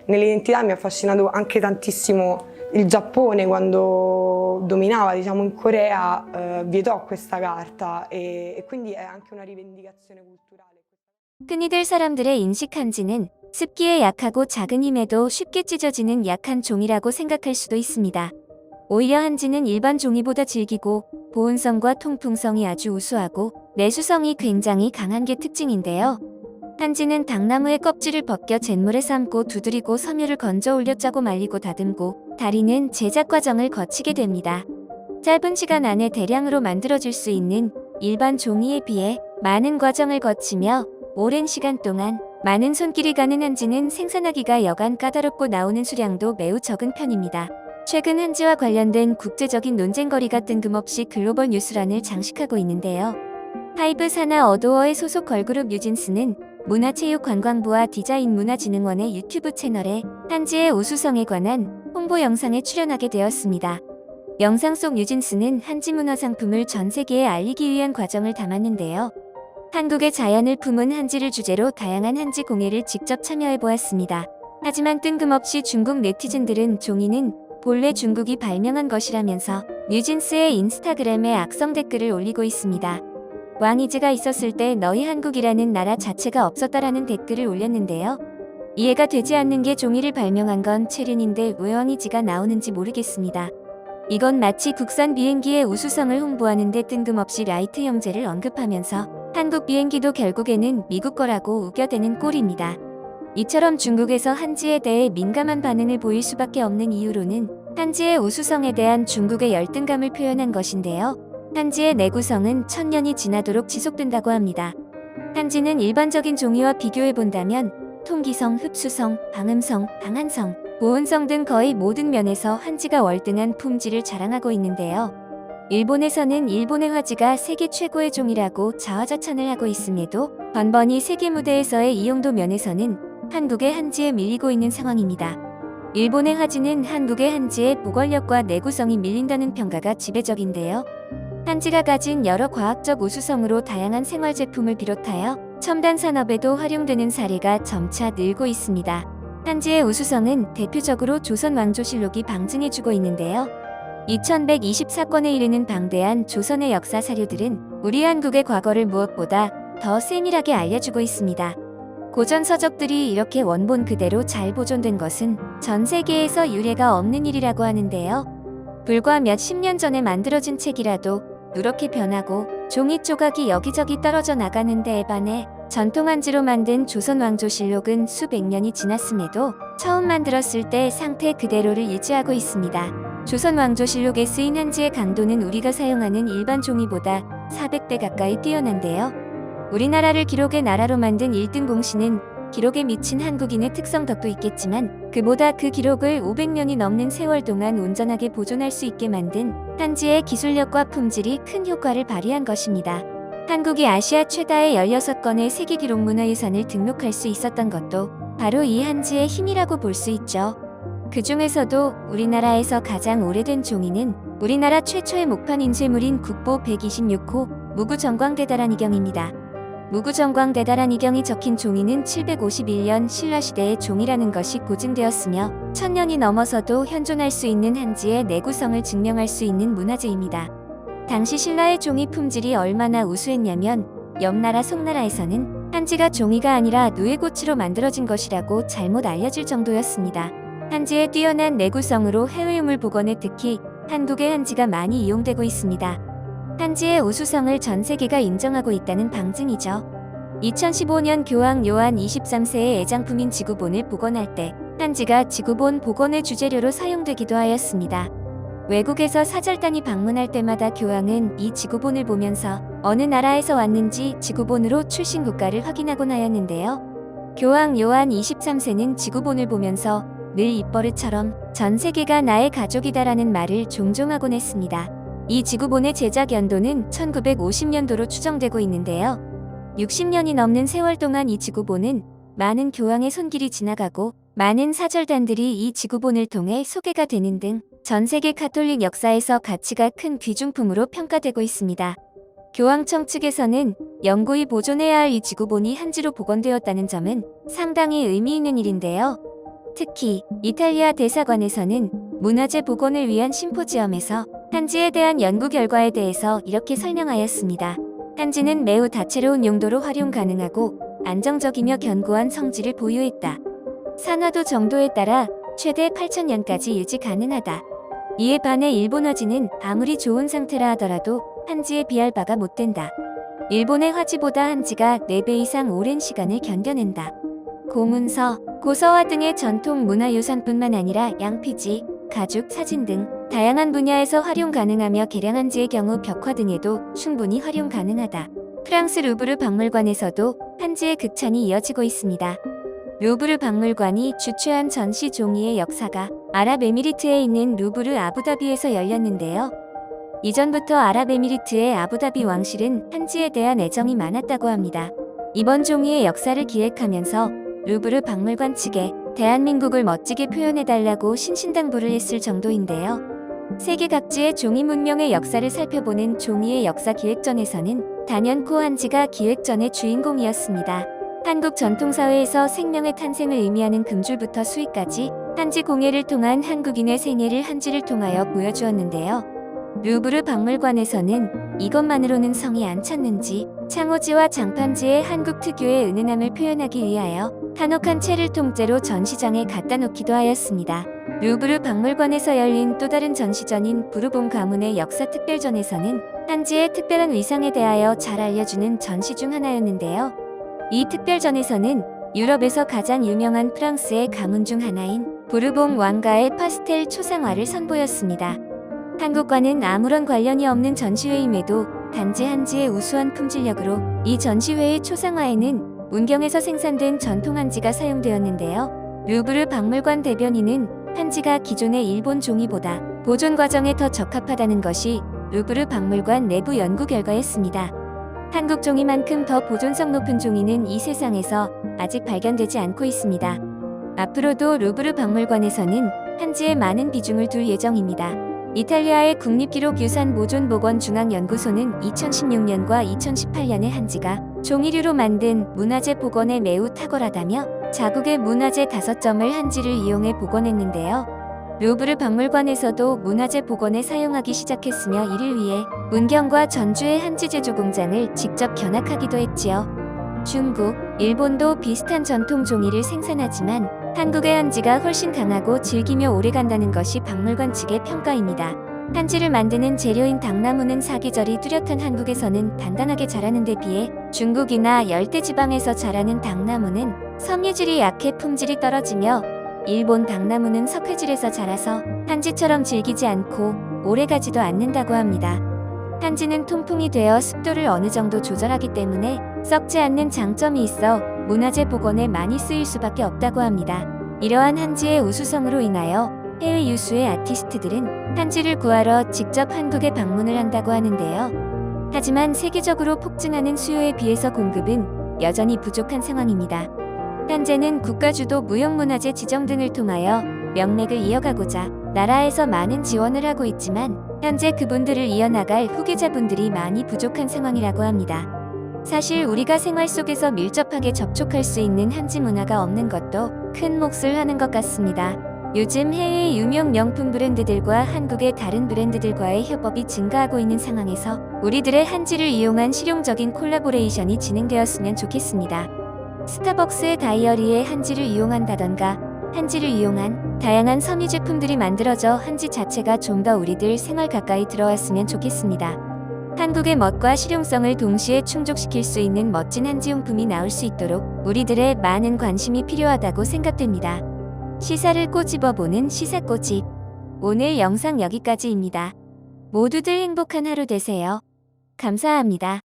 nell'identità mi ha affascinato anche tantissimo il Giappone quando dominava, diciamo, in Corea, vietò questa carta e quindi è anche una rivendicazione culturale. 흔히들 사람들의 인식 한지는 습기에 약하고 작은 힘에도 쉽게 찢어지는 약한 종이라고 생각할 수도 있습니다. 오히려 한지는 일반 종이보다 질기고 보온성과 통풍성이 아주 우수하고 내수성이 굉장히 강한 게 특징인데요. 한지는 당나무의 껍질을 벗겨 잿물에 삶고 두드리고 섬유를 건져 올려 짜고 말리고 다듬고 다리는 제작 과정을 거치게 됩니다. 짧은 시간 안에 대량으로 만들어질 수 있는 일반 종이에 비해 많은 과정을 거치며 오랜 시간 동안 많은 손길이 가는 한지는 생산하기가 여간 까다롭고 나오는 수량도 매우 적은 편입니다. 최근 한지와 관련된 국제적인 논쟁거리가 뜬금없이 글로벌 뉴스란을 장식하고 있는데요. 하이브 산하 어도어의 소속 걸그룹 뉴진스는 문화체육관광부와 디자인문화진흥원의 유튜브 채널에 한지의 우수성에 관한 홍보 영상에 출연하게 되었습니다. 영상 속 뉴진스는 한지 문화 상품을 전 세계에 알리기 위한 과정을 담았는데요. 한국의 자연을 품은 한지를 주제로 다양한 한지 공예를 직접 참여해 보았습니다. 하지만 뜬금없이 중국 네티즌들은 종이는 본래 중국이 발명한 것이라면서 뉴진스의 인스타그램에 악성 댓글을 올리고 있습니다. 왕이즈가 있었을 때 너희 한국이라는 나라 자체가 없었다라는 댓글을 올렸는데요. 이해가 되지 않는 게 종이를 발명한 건 체륜인데 왜 왕이즈가 나오는지 모르겠습니다. 이건 마치 국산 비행기의 우수성을 홍보하는데 뜬금없이 라이트 형제를 언급하면서 한국 비행기도 결국에는 미국 거라고 우겨대는 꼴입니다. 이처럼 중국에서 한지에 대해 민감한 반응을 보일 수밖에 없는 이유로는 한지의 우수성에 대한 중국의 열등감을 표현한 것인데요. 한지의 내구성은 1000년이 지나도록 지속된다고 합니다. 한지는 일반적인 종이와 비교해본다면 통기성, 흡수성, 방음성, 방한성, 보온성 등 거의 모든 면에서 한지가 월등한 품질을 자랑하고 있는데요. 일본에서는 일본의 화지가 세계 최고의 종이라고 자화자찬을 하고 있음에도 번번이 세계 무대에서의 이용도 면에서는 한국의 한지에 밀리고 있는 상황입니다. 일본의 화지는 한국의 한지의 보관력과 내구성이 밀린다는 평가가 지배적인데요. 한지가 가진 여러 과학적 우수성으로 다양한 생활제품을 비롯하여 첨단 산업에도 활용되는 사례가 점차 늘고 있습니다. 한지의 우수성은 대표적으로 조선 왕조실록이 방증해주고 있는데요. 2124건에 이르는 방대한 조선의 역사 사료들은 우리 한국의 과거를 무엇보다 더 세밀하게 알려주고 있습니다. 고전 서적들이 이렇게 원본 그대로 잘 보존된 것은 전 세계에서 유례가 없는 일이라고 하는데요. 불과 몇십 년 전에 만들어진 책이라도 누렇게 변하고 종이 조각이 여기저기 떨어져 나가는 데에 반해 전통 한지로 만든 조선 왕조실록은 수백 년이 지났음에도 처음 만들었을 때 상태 그대로를 유지하고 있습니다. 조선 왕조실록에 쓰인 한지의 강도는 우리가 사용하는 일반 종이보다 400배 가까이 뛰어난데요. 우리나라를 기록의 나라로 만든 1등 공신은 기록에 미친 한국인의 특성 덕도 있겠지만 그보다 그 기록을 500년이 넘는 세월 동안 온전하게 보존할 수 있게 만든 한지의 기술력과 품질이 큰 효과를 발휘한 것입니다. 한국이 아시아 최다의 16건의 세계기록 문화유산을 등록할 수 있었던 것도 바로 이 한지의 힘이라고 볼 수 있죠. 그 중에서도 우리나라에서 가장 오래된 종이는 우리나라 최초의 목판 인쇄물인 국보 126호 무구정광대다란이경입니다. 무구정광대다란이경이 적힌 종이는 751년 신라시대의 종이라는 것이 고증되었으며 1000년이 넘어서도 현존할 수 있는 한지의 내구성을 증명할 수 있는 문화재입니다. 당시 신라의 종이 품질이 얼마나 우수했냐면 옆나라 송나라에서는 한지가 종이가 아니라 누에고치로 만들어진 것이라고 잘못 알려질 정도였습니다. 한지의 뛰어난 내구성으로 해외 유물 복원에 특히 한국의 한지가 많이 이용되고 있습니다. 한지의 우수성을 전 세계가 인정하고 있다는 방증이죠. 2015년 교황 요한 23세의 애장품인 지구본을 복원할 때 한지가 지구본 복원의 주재료로 사용되기도 하였습니다. 외국에서 사절단이 방문할 때마다 교황은 이 지구본을 보면서 어느 나라에서 왔는지 지구본으로 출신 국가를 확인하곤 하였는데요. 교황 요한 23세는 지구본을 보면서 늘 입버릇처럼 전 세계가 나의 가족이다라는 말을 종종 하곤 했습니다. 이 지구본의 제작 연도는 1950년도로 추정되고 있는데요. 60년이 넘는 세월 동안 이 지구본은 많은 교황의 손길이 지나가고 많은 사절단들이 이 지구본을 통해 소개가 되는 등 전 세계 가톨릭 역사에서 가치가 큰 귀중품으로 평가되고 있습니다. 교황청 측에서는 영구히 보존해야 할 이 지구본이 한지로 복원되었다는 점은 상당히 의미 있는 일인데요. 특히 이탈리아 대사관에서는 문화재 복원을 위한 심포지엄에서 한지에 대한 연구 결과에 대해서 이렇게 설명하였습니다. 한지는 매우 다채로운 용도로 활용 가능하고 안정적이며 견고한 성질을 보유했다. 산화도 정도에 따라 최대 8,000년까지 유지 가능하다. 이에 반해 일본 화지는 아무리 좋은 상태라 하더라도 한지에 비할 바가 못 된다. 일본의 화지보다 한지가 4배 이상 오랜 시간을 견뎌낸다. 고문서, 고서화 등의 전통 문화유산뿐만 아니라 양피지, 가죽, 사진 등 다양한 분야에서 활용 가능하며 개량 한지의 경우 벽화 등에도 충분히 활용 가능하다. 프랑스 루브르 박물관에서도 한지의 극찬이 이어지고 있습니다. 루브르 박물관이 주최한 전시 종이의 역사가 아랍에미리트에 있는 루브르 아부다비에서 열렸는데요. 이전부터 아랍에미리트의 아부다비 왕실은 한지에 대한 애정이 많았다고 합니다. 이번 종이의 역사를 기획하면서 루브르 박물관 측에 대한민국을 멋지게 표현해달라고 신신당부를 했을 정도인데요. 세계 각지의 종이 문명의 역사를 살펴보는 종이의 역사 기획전에서는 단연코 한지가 기획전의 주인공이었습니다. 한국 전통사회에서 생명의 탄생을 의미하는 금줄부터 수의까지 한지 공예를 통한 한국인의 생애를 한지를 통하여 보여주었는데요. 루브르 박물관에서는 이것만으로는 성이 안 찼는지 창호지와 장판지의 한국 특유의 은은함을 표현하기 위하여 한옥한 채를 통째로 전시장에 갖다 놓기도 하였습니다. 루브르 박물관에서 열린 또 다른 전시전인 부르봉 가문의 역사 특별전에서는 한지의 특별한 위상에 대하여 잘 알려주는 전시 중 하나였는데요. 이 특별전에서는 유럽에서 가장 유명한 프랑스의 가문 중 하나인 부르봉 왕가의 파스텔 초상화를 선보였습니다. 한국과는 아무런 관련이 없는 전시회임에도 단지 한지의 우수한 품질력으로 이 전시회의 초상화에는 문경에서 생산된 전통 한지가 사용되었는데요. 루브르 박물관 대변인은 한지가 기존의 일본 종이보다 보존 과정에 더 적합하다는 것이 루브르 박물관 내부 연구 결과였습니다. 한국 종이만큼 더 보존성 높은 종이는 이 세상에서 아직 발견되지 않고 있습니다. 앞으로도 루브르 박물관에서는 한지에 많은 비중을 둘 예정입니다. 이탈리아의 국립기록유산보존보건중앙연구소는 2016년과 2018년에 한지가 종이류로 만든 문화재 복원에 매우 탁월하다며 자국의 문화재 5점을 한지를 이용해 복원했는데요. 루브르 박물관에서도 문화재 복원에 사용하기 시작했으며 이를 위해 문경과 전주의 한지 제조 공장을 직접 견학하기도 했지요. 중국, 일본도 비슷한 전통 종이를 생산하지만 한국의 한지가 훨씬 강하고 질기며 오래간다는 것이 박물관 측의 평가입니다. 한지를 만드는 재료인 당나무는 사계절이 뚜렷한 한국에서는 단단하게 자라는 데 비해 중국이나 열대지방에서 자라는 당나무는 섬유질이 약해 품질이 떨어지며 일본 당나무는 석회질에서 자라서 한지처럼 질기지 않고 오래가지도 않는다고 합니다. 한지는 통풍이 되어 습도를 어느 정도 조절하기 때문에 썩지 않는 장점이 있어 문화재 복원에 많이 쓰일 수밖에 없다고 합니다. 이러한 한지의 우수성으로 인하여 해외 유수의 아티스트들은 한지를 구하러 직접 한국에 방문을 한다고 하는데요. 하지만 세계적으로 폭증하는 수요에 비해서 공급은 여전히 부족한 상황입니다. 현재는 국가주도 무형문화재 지정 등을 통하여 명맥을 이어가고자 나라에서 많은 지원을 하고 있지만 현재 그분들을 이어나갈 후계자분들이 많이 부족한 상황이라고 합니다. 사실 우리가 생활 속에서 밀접하게 접촉할 수 있는 한지 문화가 없는 것도 큰 몫을 하는 것 같습니다. 요즘 해외의 유명 명품 브랜드들과 한국의 다른 브랜드들과의 협업이 증가하고 있는 상황에서 우리들의 한지를 이용한 실용적인 콜라보레이션이 진행되었으면 좋겠습니다. 스타벅스의 다이어리에 한지를 이용한다던가 한지를 이용한 다양한 섬유 제품들이 만들어져 한지 자체가 좀 더 우리들 생활 가까이 들어왔으면 좋겠습니다. 한국의 멋과 실용성을 동시에 충족시킬 수 있는 멋진 한지용품이 나올 수 있도록 우리들의 많은 관심이 필요하다고 생각됩니다. 시사를 꼬집어보는 시사꼬집. 오늘 영상 여기까지입니다. 모두들 행복한 하루 되세요. 감사합니다.